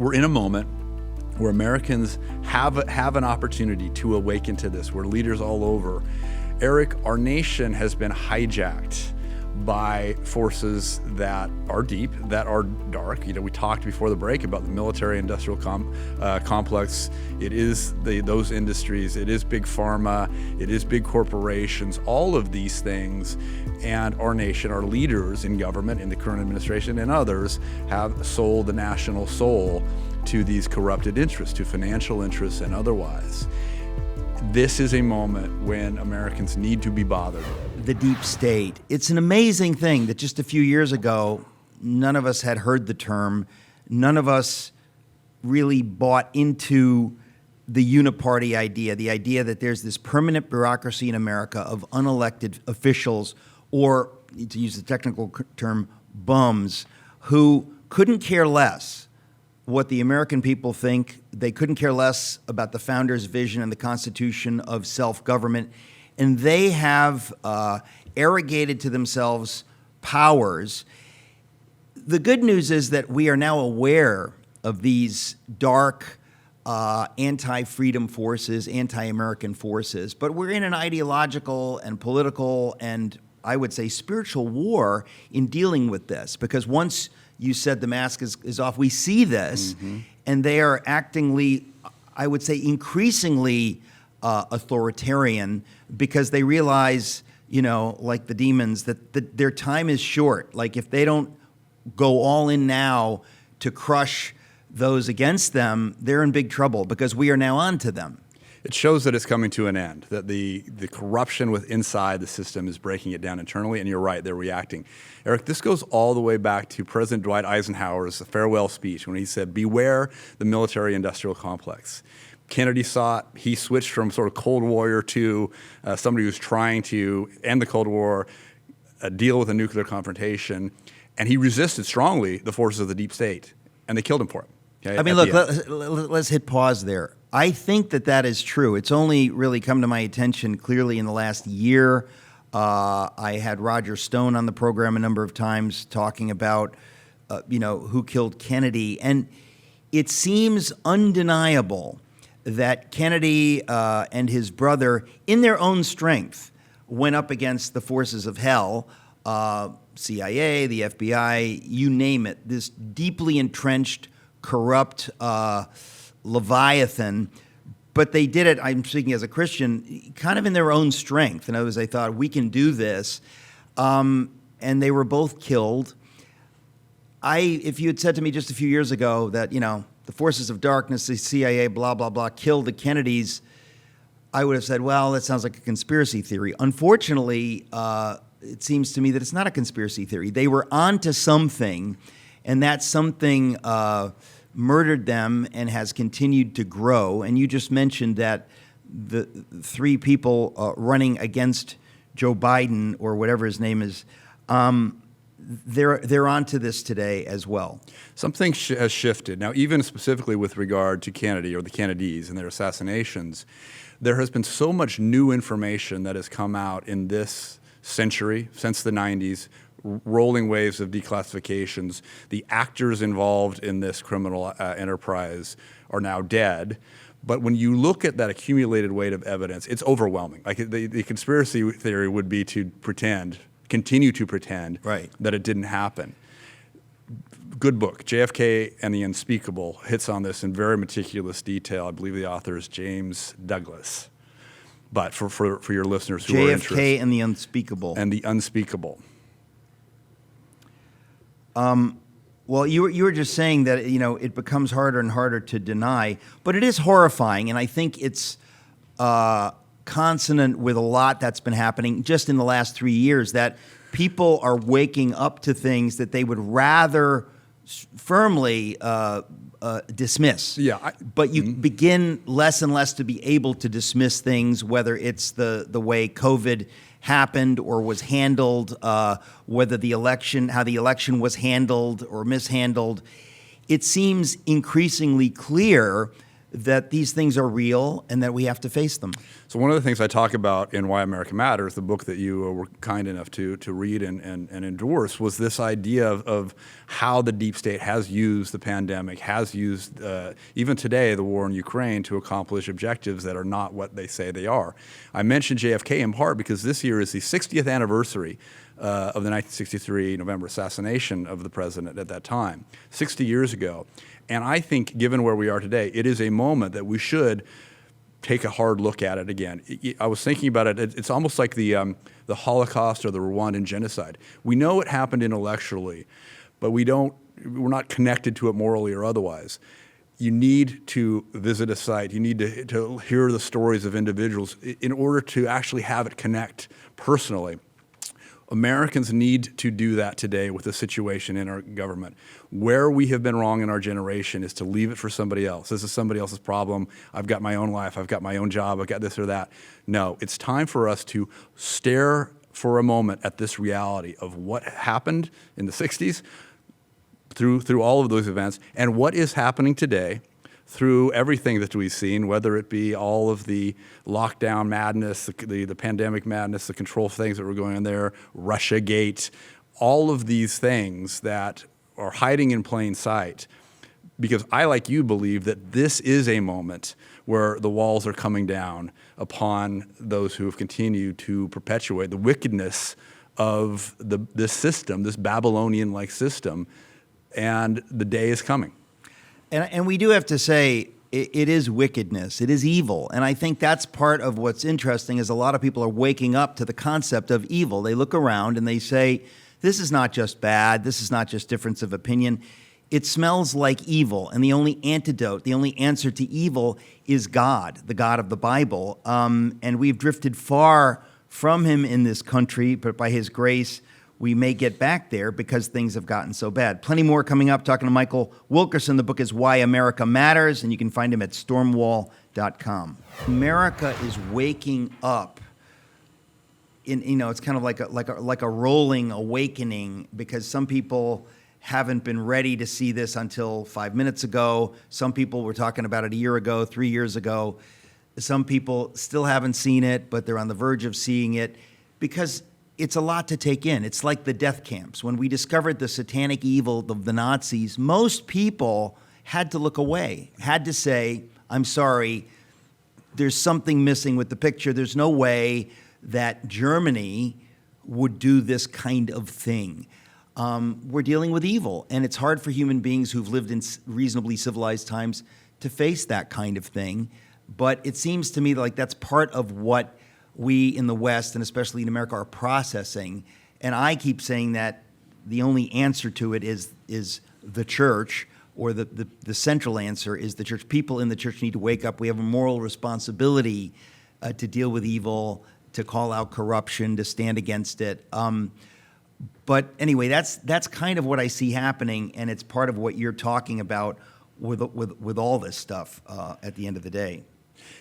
we're in a moment where Americans have an opportunity to awaken to this, where leaders all over. Eric, our nation has been hijacked by forces that are deep, that are dark. You know, we talked before the break about the military-industrial complex. It is those industries. It is big pharma. It is big corporations. All of these things, and our nation, our leaders in government, in the current administration, and others have sold the national soul to these corrupted interests, to financial interests and otherwise. This is a moment when Americans need to be bothered. The deep state. It's an amazing thing that just a few years ago, none of us had heard the term. None of us really bought into the uniparty idea, the idea that there's this permanent bureaucracy in America of unelected officials, or, to use the technical term, bums, who couldn't care less what the American people think. They couldn't care less about the founders' vision and the Constitution of self-government. And they have arrogated to themselves powers. The good news is that we are now aware of these dark anti-freedom forces, anti-American forces. But we're in an ideological and political and, I would say, spiritual war in dealing with this. Because once you said the mask is off, we see this, and they are actingly, I would say, increasingly authoritarian, because they realize, you know, like the demons, that their time is short. Like, if they don't go all in now to crush those against them, they're in big trouble, because we are now on to them. It shows that it's coming to an end, that the corruption inside the system is breaking it down internally, and you're right, they're reacting. Eric, this goes all the way back to President Dwight Eisenhower's farewell speech when he said, "Beware the military-industrial complex." Kennedy saw it. He switched from sort of Cold Warrior to somebody who's trying to end the Cold War, deal with a nuclear confrontation, and he resisted strongly the forces of the deep state, and they killed him for it. Okay, I mean, look, let's hit pause there. I think that is true. It's only really come to my attention clearly in the last year. I had Roger Stone on the program a number of times talking about, who killed Kennedy. And it seems undeniable that Kennedy and his brother, in their own strength, went up against the forces of hell, CIA, the FBI, you name it, this deeply entrenched, corrupt Leviathan. But they did it, I'm speaking as a Christian, kind of in their own strength. In other words, they thought, we can do this. And they were both killed. If you had said to me just a few years ago that, the forces of darkness, the CIA, blah, blah, blah, killed the Kennedys, I would have said, well, that sounds like a conspiracy theory. Unfortunately, it seems to me that it's not a conspiracy theory. They were onto something, and that something murdered them and has continued to grow. And you just mentioned that the three people running against Joe Biden, or whatever his name is, they're onto this today as well. Something has shifted. Now, even specifically with regard to Kennedy or the Kennedys and their assassinations, there has been so much new information that has come out in this century, since the 90s, rolling waves of declassifications. The actors involved in this criminal enterprise are now dead. But when you look at that accumulated weight of evidence, it's overwhelming. Like the conspiracy theory would be to continue to pretend that it didn't happen. Good book, JFK and the Unspeakable, hits on this in very meticulous detail. I believe the author is James Douglas. But for your listeners who are interested. JFK and the Unspeakable. And the Unspeakable. Well, you were just saying that, it becomes harder and harder to deny, but it is horrifying, and I think it's consonant with a lot that's been happening just in the last 3 years, that people are waking up to things that they would rather firmly dismiss. Yeah, but you begin less and less to be able to dismiss things, whether it's the way COVID happened or was handled, whether how the election was handled or mishandled. It seems increasingly clear that these things are real and that we have to face them. So one of the things I talk about in Why America Matters, the book that you were kind enough to read and endorse, was this idea of how the deep state has used the pandemic, has used even today the war in Ukraine to accomplish objectives that are not what they say they are. I mentioned JFK in part because this year is the 60th anniversary of the 1963 November assassination of the president at that time, 60 years ago. And I think, given where we are today, it is a moment that we should take a hard look at it again. I was thinking about it. It's almost like the Holocaust or the Rwandan genocide. We know it happened intellectually, but we're not connected to it morally or otherwise. You need to visit a site. You need to hear the stories of individuals in order to actually have it connect personally. Americans need to do that today with the situation in our government. Where we have been wrong in our generation is to leave it for somebody else. This is somebody else's problem. I've got my own life. I've got my own job. I've got this or that. No, it's time for us to stare for a moment at this reality of what happened in the 60s through all of those events and what is happening today through everything that we've seen, whether it be all of the lockdown madness, the pandemic madness, the control things that were going on there, Russiagate, all of these things that are hiding in plain sight. Because I, like you, believe that this is a moment where the walls are coming down upon those who have continued to perpetuate the wickedness of this system, this Babylonian-like system, and the day is coming. And we do have to say it is wickedness. It is evil. And I think that's part of what's interesting is a lot of people are waking up to the concept of evil. They look around and they say, this is not just bad. This is not just difference of opinion. It smells like evil. And the only antidote, the only answer to evil is God, the God of the Bible. And we've drifted far from him in this country, but by his grace, we may get back there because things have gotten so bad. Plenty more coming up, talking to Michael Wilkerson. The book is Why America Matters, and you can find him at stormwall.com. America is waking up. It's kind of like a rolling awakening because some people haven't been ready to see this until 5 minutes ago. Some people were talking about it a year ago, 3 years ago. Some people still haven't seen it, but they're on the verge of seeing it because it's a lot to take in. It's like the death camps. When we discovered the satanic evil of the Nazis, most people had to look away, had to say, I'm sorry, there's something missing with the picture. There's no way that Germany would do this kind of thing. We're dealing with evil, and it's hard for human beings who've lived in reasonably civilized times to face that kind of thing. But it seems to me like that's part of what we in the West, and especially in America, are processing. And I keep saying that the only answer to it is the church, or the central answer is the church. People in the church need to wake up. We have a moral responsibility to deal with evil, to call out corruption, to stand against it. But anyway, that's kind of what I see happening, and it's part of what you're talking about with all this stuff at the end of the day.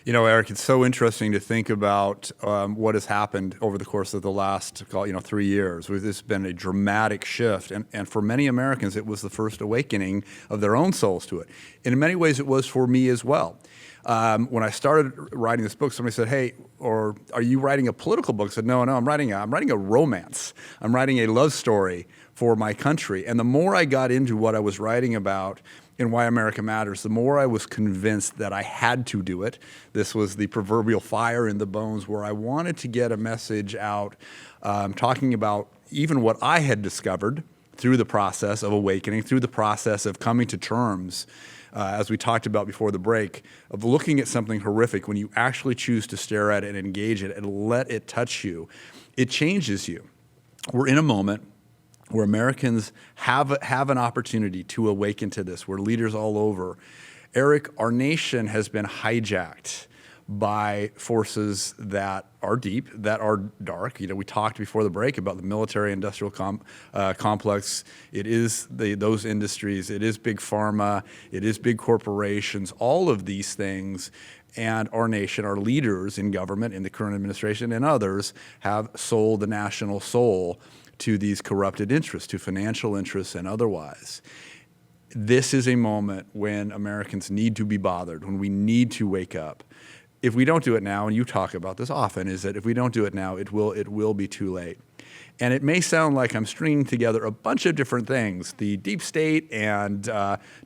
You know, Eric, it's so interesting to think about what has happened over the course of the last, 3 years. This has been a dramatic shift, and for many Americans, it was the first awakening of their own souls to it. And in many ways, it was for me as well. When I started writing this book, somebody said, "Hey, or are you writing a political book?" I said, "No, I'm writing a romance. I'm writing a love story for my country." And the more I got into what I was writing about in Why America Matters, the more I was convinced that I had to do it. This was the proverbial fire in the bones where I wanted to get a message out, talking about even what I had discovered through the process of awakening, through the process of coming to terms, as we talked about before the break, of looking at something horrific. When you actually choose to stare at it and engage it and let it touch you, it changes you. We're in a moment where Americans have an opportunity to awaken to this, where leaders all over. Eric, our nation has been hijacked by forces that are deep, that are dark. We talked before the break about the military-industrial complex. It is those industries. It is big pharma. It is big corporations. All of these things, and our nation, our leaders in government, in the current administration, and others have sold the national soul to these corrupted interests, to financial interests and otherwise. This is a moment when Americans need to be bothered, when we need to wake up. If we don't do it now, and you talk about this often, is that if we don't do it now, it will be too late. And it may sound like I'm stringing together a bunch of different things, the deep state and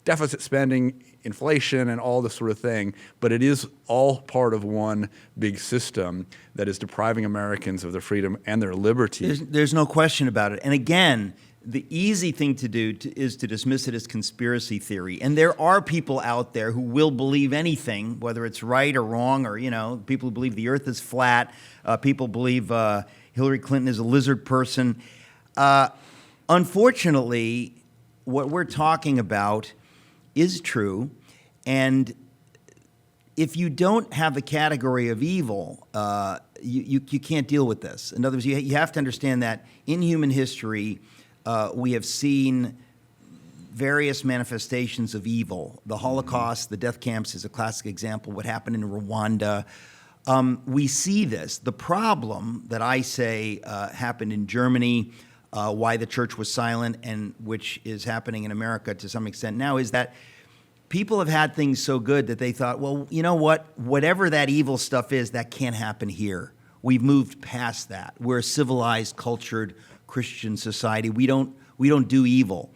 deficit spending, inflation, and all this sort of thing, but it is all part of one big system that is depriving Americans of their freedom and their liberty. There's no question about it. And again, the easy thing to do is to dismiss it as conspiracy theory. And there are people out there who will believe anything, whether it's right or wrong, or, people who believe the earth is flat, people believe Hillary Clinton is a lizard person. Unfortunately, what we're talking about is true. And if you don't have the category of evil, you can't deal with this. In other words, you have to understand that in human history, we have seen various manifestations of evil. The Holocaust, the death camps is a classic example. What happened in Rwanda. We see this. The problem that I say happened in Germany, why the church was silent, and which is happening in America to some extent now, is that people have had things so good that they thought, well, you know what? Whatever that evil stuff is, that can't happen here. We've moved past that. We're a civilized, cultured Christian society. We don't do evil.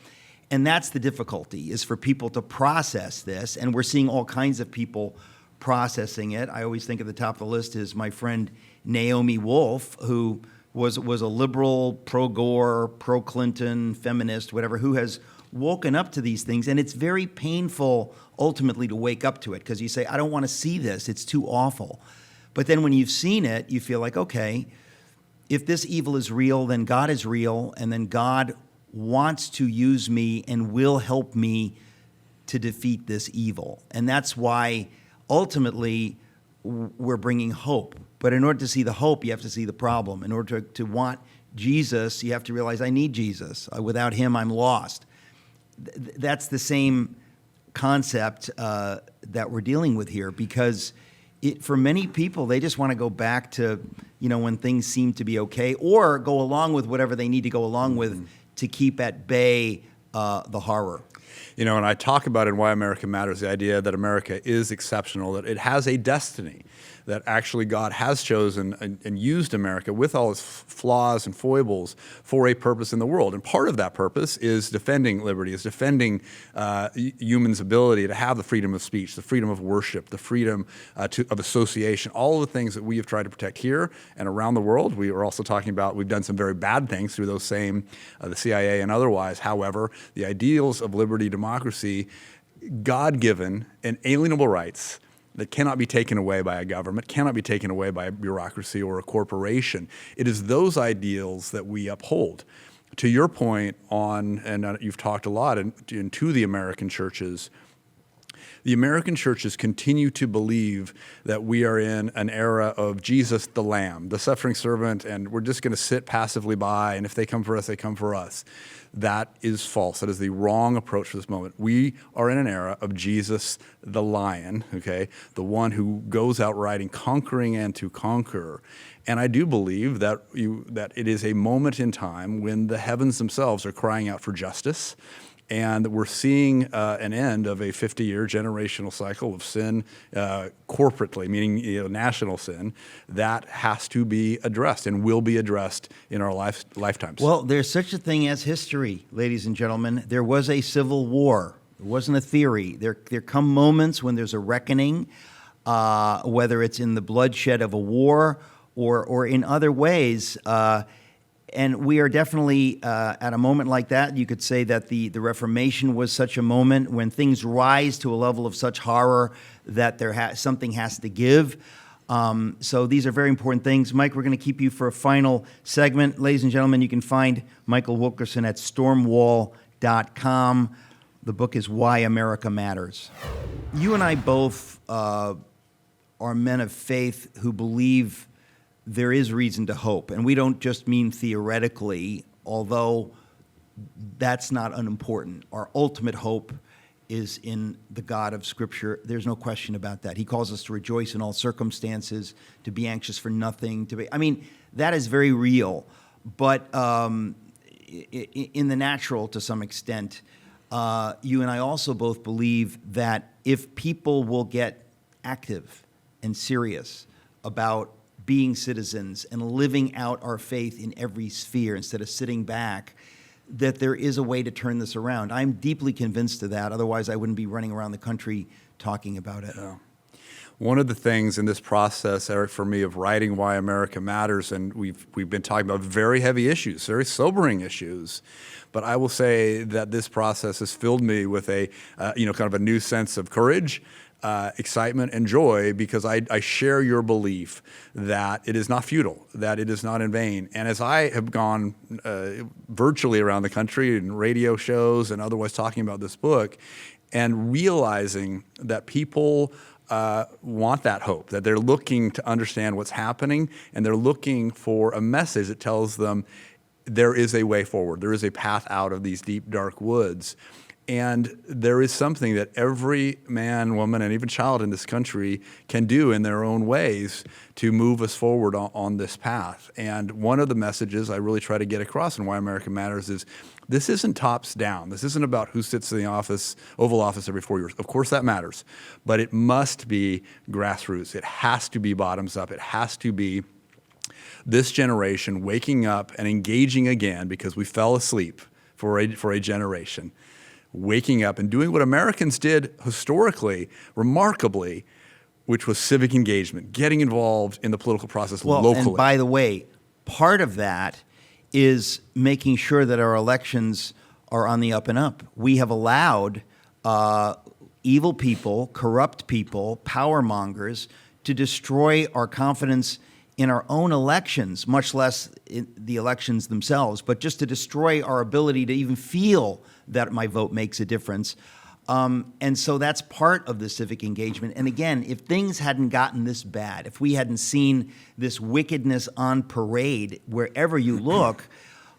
And that's the difficulty, is for people to process this. And we're seeing all kinds of people processing it. I always think at the top of the list is my friend Naomi Wolf, who was a liberal, pro-Gore, pro-Clinton, feminist, whatever, who has woken up to these things. And it's very painful ultimately to wake up to it, because you say, I don't want to see this. It's too awful. But then when you've seen it, you feel like, okay, if this evil is real, then God is real, and then God wants to use me and will help me to defeat this evil. And that's why ultimately we're bringing hope. But in order to see the hope, you have to see the problem. In order to want Jesus, you have to realize I need Jesus. Without him, I'm lost. That's the same concept that we're dealing with here, because for many people, they just want to go back to, when things seem to be okay, or go along with whatever they need to go along with to keep at bay the horror. And I talk about in Why America Matters, the idea that America is exceptional, that it has a destiny, that actually God has chosen and used America with all its flaws and foibles for a purpose in the world. And part of that purpose is defending liberty, is defending humans' ability to have the freedom of speech, the freedom of worship, the freedom of association, all of the things that we have tried to protect here and around the world. We are also talking about, we've done some very bad things through those same, the CIA and otherwise. However, the ideals of liberty, democracy, God-given, and alienable rights that cannot be taken away by a government, cannot be taken away by a bureaucracy or a corporation. It is those ideals that we uphold. To your point on, and you've talked a lot into the American churches, the American churches continue to believe that we are in an era of Jesus the Lamb, the suffering servant, and we're just going to sit passively by, and if they come for us, they come for us. That is false. That is the wrong approach for this moment. We are in an era of Jesus the Lion, okay, the one who goes out riding, conquering and to conquer. And I do believe that it is a moment in time when the heavens themselves are crying out for justice. And we're seeing an end of a 50-year generational cycle of sin corporately, meaning national sin, that has to be addressed and will be addressed in our lifetimes. Well, there's such a thing as history, ladies and gentlemen. There was a civil war. It wasn't a theory. There come moments when there's a reckoning, whether it's in the bloodshed of a war or in other ways. And we are definitely at a moment like that. You could say that the Reformation was such a moment when things rise to a level of such horror that something has to give. So these are very important things. Mike, we're going to keep you for a final segment. Ladies and gentlemen, you can find Michael Wilkerson at stormwall.com. The book is Why America Matters. You and I both are men of faith who believe there is reason to hope. And we don't just mean theoretically, although that's not unimportant. Our ultimate hope is in the God of Scripture. There's no question about that. He calls us to rejoice in all circumstances, to be anxious for nothing. That is very real. But in the natural, to some extent, you and I also both believe that if people will get active and serious about being citizens and living out our faith in every sphere instead of sitting back, that there is a way to turn this around. I'm deeply convinced of that. Otherwise, I wouldn't be running around the country talking about it. Yeah. One of the things in this process, Eric, for me, of writing Why America Matters, and we've been talking about very heavy issues, very sobering issues, but I will say that this process has filled me with a, kind of a new sense of courage, excitement, and joy, because I share your belief that it is not futile, that it is not in vain. And as I have gone virtually around the country in radio shows and otherwise talking about this book, and realizing that people want that hope, that they're looking to understand what's happening, and they're looking for a message that tells them there is a way forward, there is a path out of these deep, dark woods. And there is something that every man, woman, and even child in this country can do in their own ways to move us forward on this path. And one of the messages I really try to get across in Why America Matters is this isn't tops down. This isn't about who sits in the Oval Office every 4 years. Of course that matters, but it must be grassroots. It has to be bottoms up. It has to be this generation waking up and engaging again, because we fell asleep for a generation. Waking up and doing what Americans did historically, remarkably, which was civic engagement, getting involved in the political process locally. And by the way, part of that is making sure that our elections are on the up and up. We have allowed evil people, corrupt people, power mongers to destroy our confidence in our own elections, much less in the elections themselves, but just to destroy our ability to even feel that my vote makes a difference. And so that's part of the civic engagement. And again, if things hadn't gotten this bad, if we hadn't seen this wickedness on parade wherever you look,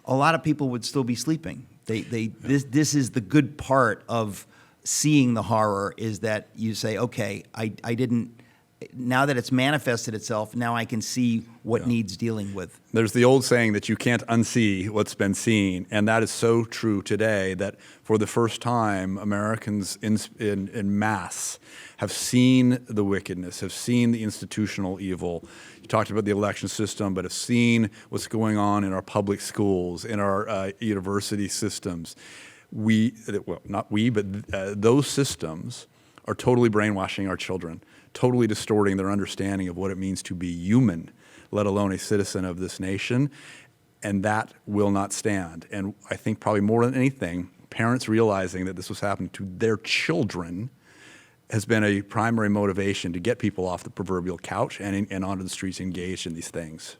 a lot of people would still be sleeping. This is the good part of seeing the horror, is that you say, okay, I didn't, now that it's manifested itself, now I can see what needs dealing with. There's the old saying that you can't unsee what's been seen, and that is so true today, that for the first time, Americans in mass have seen the wickedness, have seen the institutional evil. You talked about the election system, but have seen what's going on in our public schools, in our university systems. Not we, but those systems are totally brainwashing our children, totally distorting their understanding of what it means to be human, let alone a citizen of this nation, and that will not stand. And I think probably more than anything, parents realizing that this was happening to their children has been a primary motivation to get people off the proverbial couch and onto the streets engaged in these things.